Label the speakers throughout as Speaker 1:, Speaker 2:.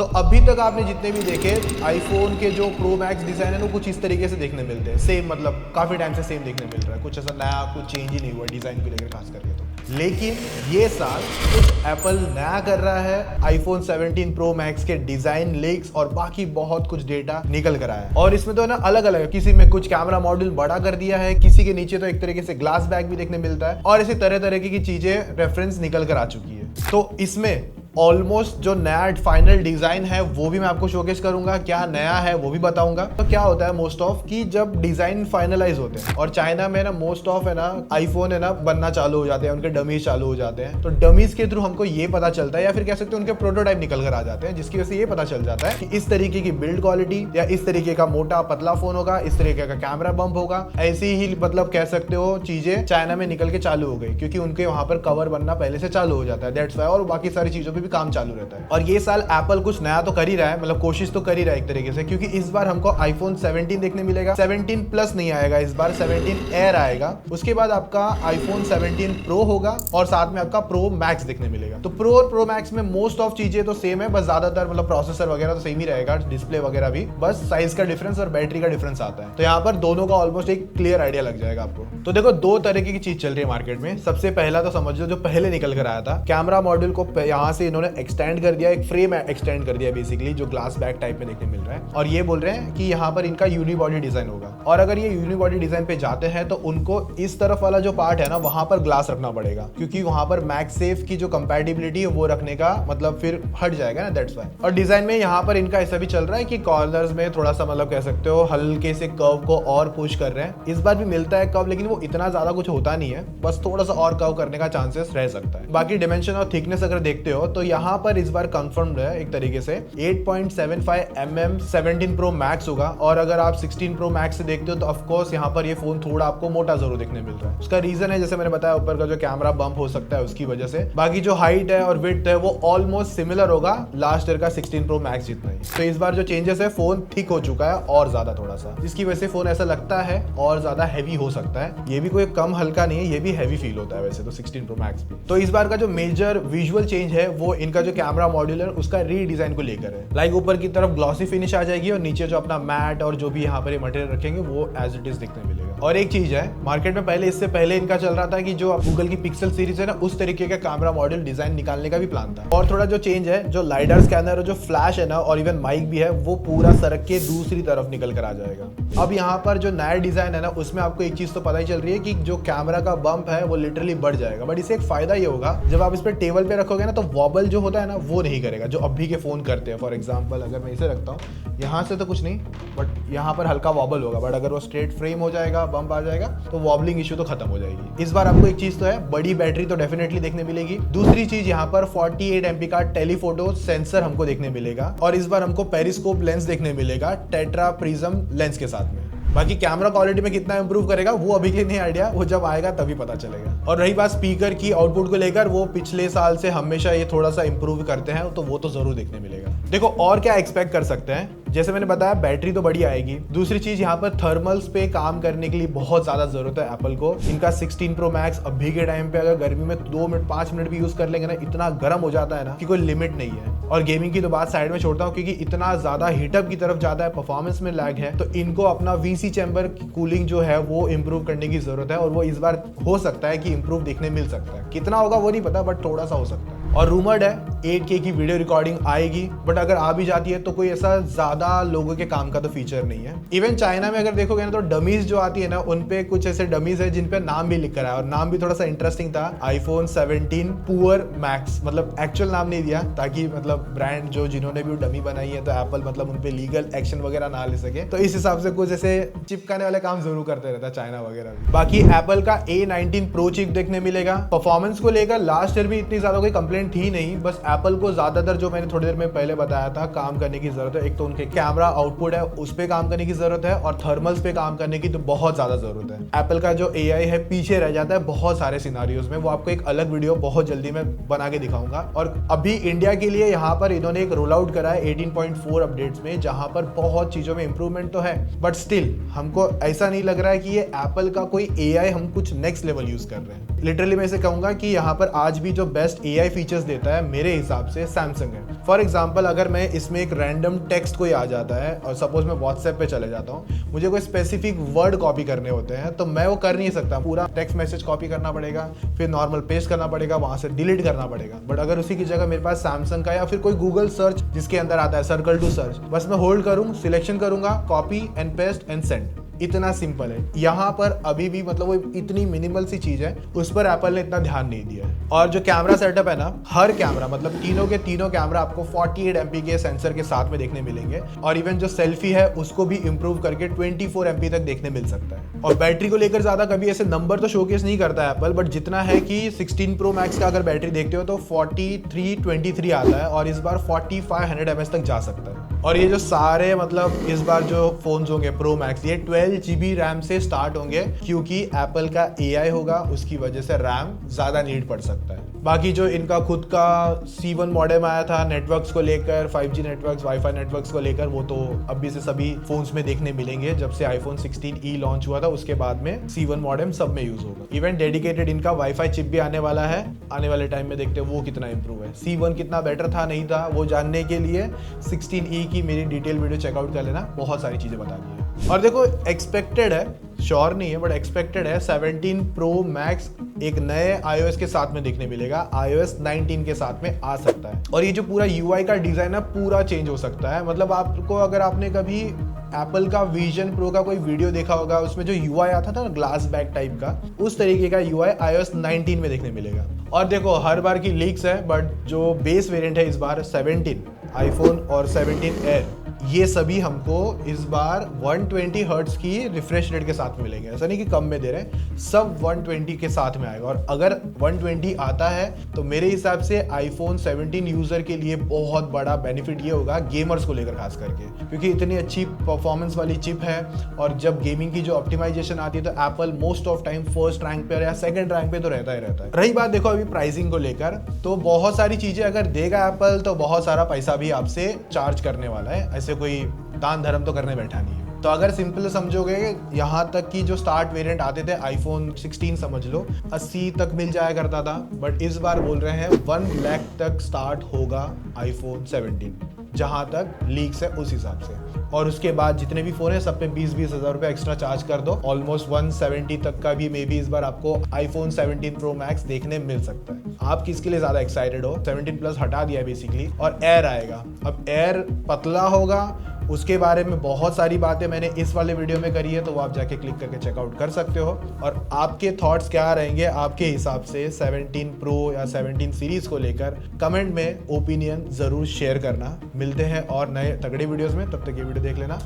Speaker 1: तो अभी तक आपने जितने भी देखे आईफोन के जो प्रो मैक्स डिजाइन है वो कुछ इस तरीके से देखने मिलते हैं, सेम मतलब काफी टाइम से सेम देखने मिल रहा है, कुछ ऐसा नया कुछ चेंज ही नहीं हुआ डिजाइन को लेकर खास करके। तो लेकिन ये साल कुछ एप्पल नया कर रहा है, आईफोन 17 प्रो मैक्स के डिजाइन लीक्स और बाकी बहुत कुछ डेटा निकल कर आया है। और इसमें तो है ना अलग अलग है, किसी में कुछ कैमरा मॉड्यूल बड़ा कर दिया है, किसी के नीचे तो एक तरीके से ग्लास बैग भी देखने मिलता है, और ऐसी तरह तरह की चीजें रेफरेंस निकल कर आ चुकी है। तो इसमें ऑलमोस्ट जो नया फाइनल डिजाइन है वो भी मैं आपको शोकेस करूंगा, क्या नया है वो भी बताऊंगा। तो क्या होता है मोस्ट ऑफ कि जब डिजाइन फाइनलाइज होते हैं और चाइना में ना मोस्ट ऑफ है ना आईफोन है ना बनना चालू हो जाते हैं, उनके डमीज चालू हो जाते हैं। तो डमीज के थ्रू हमको ये पता चलता है या फिर कह सकते हैं उनके प्रोटोटाइप निकल कर आ जाते हैं, जिसकी वजह से ये पता चल जाता है कि इस तरीके की बिल्ड क्वालिटी या इस तरीके का मोटा पतला फोन होगा, इस तरीके का कैमरा बम्प होगा। ऐसी ही मतलब कह सकते हो चीजें चाइना में निकल के चालू हो गई, क्योंकि उनके वहां पर कवर बनना पहले से चालू हो जाता है, दैट्स व्हाई। और बाकी सारी चीजों पे भी काम चालू रहता है। और ये साल एप्पल कुछ नया तो कर ही रहा है, मतलब कोशिश तो कर ही रहा है एक तरीके से, क्योंकि इस बार हमको आईफोन 17 देखने मिलेगा। 17 प्लस नहीं आएगा इस बार, 17 एयर आएगा। उसके बाद आपका आईफोन 17 प्रो होगा और साथ में आपका प्रो मैक्स देखने मिलेगा। तो प्रो और प्रो मैक्स में मोस्ट ऑफ चीजें तो सेम है, बस ज्यादातर मतलब प्रोसेसर वगैरह तो सेम ही रहेगा, डिस्प्ले वगैरह भी, बस साइज का डिफरेंस और बैटरी का डिफरेंस आता है। तो यहाँ पर दोनों का ऑलमोस्ट एक क्लियर आइडिया लग जाएगा आपको। तो देखो दो तरीके की चीज चल रही है मार्केट में। सबसे पहला तो समझ लो जो पहले निकल कर आया था, कैमरा मॉड्यूल को यहाँ से इन्होंने एक्सटेंड कर दिया, एक फ्रेम एक्सटेंड कर दिया बेसिकली, जो ग्लास बैग टाइप में देखने मिल रहा है। और ये बोल रहे हैं कि यहाँ पर इनका यूनिबॉडी डिजाइन होगा, और अगर ये यूनिबॉडी डिजाइन पे जाते हैं तो उनको इस तरफ वाला जो पार्ट है ना वहां पर ग्लास रखना पड़ेगा, क्योंकि वहां पर मैगसेफ की जो कंपैटिबिलिटी है वो रखने का मतलब फिर हट जाएगा ना, दैट्स व्हाई। और डिजाइन में यहाँ पर इनका ऐसा भी चल रहा है कि कॉर्नर्स में थोड़ा सा मतलब कह सकते हो हल्के से कर्व को और पुश कर रहे हैं। इस बार भी मिलता है कर्व, लेकिन वो इतना ज्यादा कुछ होता नहीं है, बस थोड़ा सा और कर्व करने का चांसेस रह सकता है। बाकी डिमेंशन और थिकनेस अगर देखते हो तो यहाँ पर इस बार कंफर्म्ड है एक तरीके से 8.75 mm 17 प्रो मैक्स होगा। और अगर आप 16 प्रो मैक्स से देखते हो तो ऑफ कोर्स यहाँ पर ये फोन थोड़ा आपको मोटा जरूर देखने मिल रहा है। उसका रीजन है जैसे मैंने बताया ऊपर का जो कैमरा बम्प हो सकता है उसकी वजह से। बाकी जो हाइट है और विड्थ है वो ऑलमोस्ट सिमिलर होगा लास्ट ईयर का 16 प्रो मैक्स जितना ही। तो इस बार जो चेंजेस है फोन थिक हो चुका है और ज्यादा थोड़ा सा, जिसकी वजह से फोन ऐसा लगता है और ज्यादा हैवी हो सकता है। ये भी कोई कम हल्का नहीं है, ये भी हैवी फील होता है वैसे तो 16 प्रो मैक्स भी। तो इस बार का जो मेजर विजुअल चेंज है वो इनका जो कैमरा मॉड्यूल है उसका रीडिजाइन को लेकर है। लाइक ऊपर की तरफ ग्लॉसी फिनिश आ जाएगी और नीचे जो अपना मैट और जो भी यहाँ पर ये मटेरियल रखेंगे वो एज इट इज दिखने मिलेगा। और एक चीज है मार्केट में पहले इससे पहले इनका चल रहा था कि जो गूगल की पिक्सल सीरीज है ना उस तरीके का कैमरा मॉड्यूल डिजाइन निकालने का भी प्लान था। और थोड़ा जो चेंज है, जो लाइडर स्कैनर और जो फ्लैश है ना और इवन माइक भी है वो पूरा सरक के दूसरी तरफ निकल कर आ जाएगा। अब यहाँ पर जो नया डिजाइन है ना उसमें आपको एक चीज तो पता ही चल रही है कि जो कैमरा का बम्प है वो लिटरली बढ़ जाएगा। बट इससे एक फायदा ये होगा, जब आप इस पर टेबल पे रखोगे ना तो वॉबल जो होता है ना वो नहीं करेगा, जो अभी के फोन करते हैं। फॉर एग्जाम्पल अगर मैं इसे रखता हूँ यहाँ से तो कुछ नहीं, बट यहाँ पर हल्का वॉबल होगा, बट अगर वो स्ट्रेट फ्रेम हो जाएगा, बम्प आ जाएगा तो वॉबलिंग इशू तो खत्म हो जाएगी। इस बार आपको एक चीज तो है, बड़ी बैटरी तो डेफिनेटली देखने मिलेगी। दूसरी चीज यहाँ पर 48 MP का टेलीफोटो सेंसर हमको देखने मिलेगा, और इस बार हमको पेरिस्कोप लेंस देखने मिलेगा टेट्रा प्रिज्म लेंस के साथ में। बाकी कैमरा क्वालिटी में कितना इंप्रूव करेगा वो अभी के लिए नहीं आइडिया, वो जब आएगा तभी पता चलेगा। और रही बात स्पीकर की आउटपुट को लेकर, वो पिछले साल से हमेशा ये थोड़ा सा इंप्रूव करते हैं, तो वो तो जरूर देखने मिलेगा। देखो और क्या एक्सपेक्ट कर सकते हैं, जैसे मैंने बताया बैटरी तो बड़ी आएगी। दूसरी चीज यहाँ पर थर्मल्स पे काम करने के लिए बहुत ज्यादा जरूरत है एप्पल को। इनका 16 प्रो मैक्स अभी के टाइम पे अगर गर्मी में 2 मिनट 5 मिनट भी यूज कर लेंगे ना, इतना गर्म हो जाता है ना कि कोई लिमिट नहीं है। और गेमिंग की तो बात साइड में छोड़ता हूँ, क्योंकि इतना ज्यादा हीटअप की तरफ जाता है, परफॉर्मेंस में लैग है, तो इनको अपना वीसी चैम्बर की कूलिंग जो है वो इंप्रूव करने की जरूरत है। और वो इस बार हो सकता है कि इंप्रूव देखने मिल सकता है, कितना होगा वो नहीं पता, बट थोड़ा सा हो सकता है। और रूमर्ड है 8K की वीडियो रिकॉर्डिंग आएगी, बट अगर आ भी जाती है तो कोई ऐसा ज्यादा लोगों के काम का तो फीचर नहीं है। इवन चाइना में अगर देखोगे ना तो डमीज जो आती है ना उनपे कुछ ऐसे डमीज है जिन पे नाम भी लिख कर आया, और नाम भी थोड़ा सा इंटरेस्टिंग था, आईफोन 17 पुअर मैक्स। मतलब एक्चुअल नाम नहीं दिया ताकि मतलब ब्रांड जो जिन्होंने भी डमी बनाई है तो एप्पल मतलब उनपे लीगल एक्शन वगैरह ना ले सके, तो इस हिसाब से कुछ ऐसे चिपकाने वाले काम जरूर करते रहता है चाइना वगैरह भी। बाकी एप्पल का A19 प्रो चिप देखने मिलेगा। परफॉर्मेंस को लेकर लास्ट ईयर भी इतनी ज्यादा कोई कंप्लेंट थी नहीं, बस एप्पल को ज्यादातर जो मैंने थोड़ी देर में पहले बताया था काम करने की जरूरत है। एक तो उनके कैमरा आउटपुट है उस पे काम करने की जरूरत है, और थर्मल्स पे काम करने की तो बहुत ज्यादा जरूरत है। एप्पल का जो AI है पीछे रह जाता है बहुत सारे सिनारियोज में, वो आपको एक अलग वीडियो बहुत जल्दी मैं बना के दिखाऊंगा। और अभी इंडिया के लिए यहाँ पर इन्होंने एक रोल आउट करा है 18.4 अपडेट्स में, जहां पर बहुत चीजों में इंप्रूवमेंट तो है, बट स्टिल हमको ऐसा नहीं लग रहा है कि ये एप्पल का कोई AI हम कुछ नेक्स्ट लेवल यूज कर रहे हैं। लिटरली मैं इसे कहूंगा कि यहाँ पर आज भी जो बेस्ट AI फीचर्स देता है मेरे हिसाब से सैमसंग है। फॉर एग्जाम्पल अगर मैं इसमें एक रैंडम टेक्स्ट कोई आ जाता है और सपोज मैं व्हाट्सएप पे चले जाता हूँ, मुझे कोई स्पेसिफिक वर्ड कॉपी करने होते हैं तो मैं वो कर नहीं सकता, पूरा टेक्स्ट मैसेज कॉपी करना पड़ेगा, फिर नॉर्मल पेस्ट करना पड़ेगा, वहां से डिलीट करना पड़ेगा। बट अगर उसी की जगह मेरे पास सैमसंग का या फिर कोई गूगल सर्च जिसके अंदर आता है सर्कल टू सर्च, बस मैं होल्ड करूँ, सिलेक्शन करूंगा, copy and paste and send, इतना सिंपल है। यहाँ पर अभी भी मतलब वो इतनी मिनिमल सी चीज है, उस पर एप्पल ने इतना ध्यान नहीं दिया है। और जो कैमरा सेटअप है ना, हर कैमरा मतलब तीनों के तीनों कैमरा आपको 48 MP के सेंसर के साथ में देखने मिलेंगे, और इवन जो सेल्फी है उसको भी इंप्रूव करके 24 MP तक देखने मिल सकता है। और बैटरी को लेकर ज्यादा कभी ऐसे नंबर तो शोकेस नहीं करता है एप्पल, बट जितना है कि 16 Pro Max का अगर बैटरी देखते हो तो 4323 आता है, और इस बार 4500 mAh तक जा सकता है। और ये जो सारे मतलब इस बार जो फोन्स होंगे प्रो मैक्स, ये 12 GB रैम से स्टार्ट होंगे, क्योंकि एप्पल का AI होगा, उसकी वजह से रैम ज्यादा नीड पड़ सकता है। बाकी जो इनका खुद का C1 मॉडेम आया था नेटवर्क्स को लेकर, 5G नेटवर्क्स, वाईफाई नेटवर्क्स को लेकर, वो तो अभी से सभी फोन्स में देखने मिलेंगे। जब से iPhone 16e लॉन्च हुआ था उसके बाद में C1 मॉडेम सब में यूज होगा। इवन डेडिकेटेड इनका वाईफाई चिप भी आने वाला है, आने वाले टाइम में देखते हैं वो कितना इंप्रूव है। C1 कितना बेटर था नहीं था वो जानने के लिए 16e की मेरी डिटेल वीडियो चेकआउट कर लेना, बहुत सारी चीजें बता दी है। और देखो एक्सपेक्टेड है, श्योर नहीं है बट एक्सपेक्टेड है 17 Pro Max एक नए iOS के साथ में देखने मिलेगा, iOS 19 के साथ में आ सकता है। और ये जो पूरा UI का डिजाइन है पूरा चेंज हो सकता है। मतलब आपको अगर आपने कभी एप्पल का विजन प्रो का कोई वीडियो देखा होगा, उसमें जो UI आता था ना ग्लास बैक टाइप का, उस तरीके का UI iOS 19 में देखने मिलेगा। और देखो हर बार की लीक्स है, बट जो बेस वेरिएंट है इस बार 17 आईफोन और 17 एयर, ये सभी हमको इस बार 120 हर्ट्ज की रिफ्रेश रेट के साथ में मिलेंगे। ऐसा नहीं कि कम में दे रहे हैं, सब 120 के साथ में आएगा। और अगर 120 आता है तो मेरे हिसाब से आईफोन 17 यूजर के लिए बहुत बड़ा बेनिफिट ये होगा, गेमर्स को लेकर खास करके, क्योंकि इतनी अच्छी परफॉर्मेंस वाली चिप है। और जब गेमिंग की जो ऑप्टिमाइजेशन आती है तो Apple most of time first rank पे या सेकंड रैंक पे तो रहता ही रहता है। रही बात देखो अभी प्राइसिंग को लेकर, तो बहुत सारी चीजें अगर देगा एप्पल तो बहुत सारा पैसा भी आपसे चार्ज करने वाला है, ऐसे कोई दान धर्म तो करने बैठा नहीं है। तो अगर सिंपल समझोगे, यहाँ तक कि जो स्टार्ट वेरिएंट आते थे आईफोन 16 समझ लो 80 तक मिल जाया करता था, बट इस बार बोल रहे हैं 1 लाख तक स्टार्ट होगा आईफोन 17, जहां तक लीक्स है उस हिसाब से। और उसके बाद जितने भी फोन है सब पे 20-20 हज़ार रुपए एक्स्ट्रा चार्ज कर दो, ऑलमोस्ट 170 तक का भी मे बी इस बार आपको आईफोन 17 Pro Max देखने मिल सकता है। आप किसके लिए ज्यादा एक्साइटेड हो? 17 प्लस हटा दिया बेसिकली, और एयर आएगा। अब एयर पतला होगा, उसके बारे में बहुत सारी बातें मैंने इस वाले वीडियो में करी है, तो वो आप जाके क्लिक करके चेकआउट कर सकते हो। और आपके थॉट्स क्या रहेंगे आपके हिसाब से 17 Pro या 17 सीरीज को लेकर, कमेंट में ओपिनियन जरूर शेयर करना। मिलते हैं और नए तगड़े वीडियोस में, तब तक ये वीडियो देख लेना,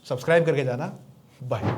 Speaker 1: सब्सक्राइब करके जाना, बाय।